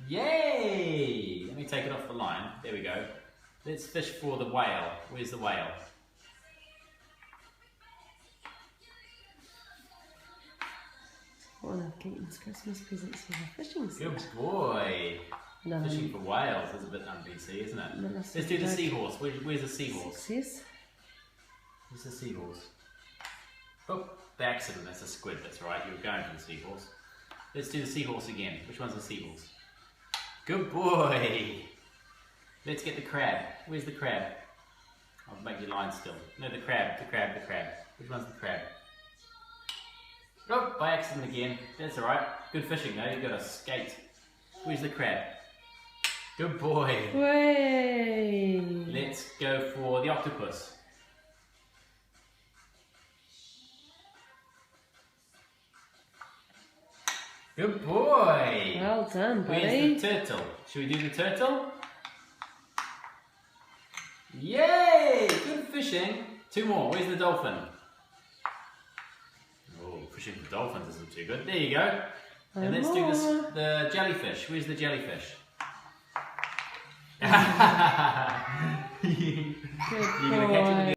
Yay! Let me take it off the line. There we go. Let's fish for the whale. Where's the whale? What on earth Keaton's Christmas presents for her fishing Good set? boy. No. Fishing for whales is a bit un-BC, isn't it? No, Let's do the seahorse. Where's the seahorse? Success. Where's the seahorse? Oh, the accident. That's a squid. That's right. You were going for the seahorse. Let's do the seahorse again. Which one's the seahorse? Good boy. Let's get the crab. Where's the crab? I'll make your line still. No, the crab. Which one's the crab? Oh, by accident again. That's alright. Good fishing though. You've got to skate. Where's the crab? Good boy. Way. Let's go for the octopus. Good boy. Well done, buddy. Where's the turtle? Should we do the turtle? Yay! Good fishing. Two more. Where's the dolphin? Oh, fishing for dolphins isn't too good. There you go. And let's do this, the jellyfish. Where's the jellyfish? Good You're going to catch it with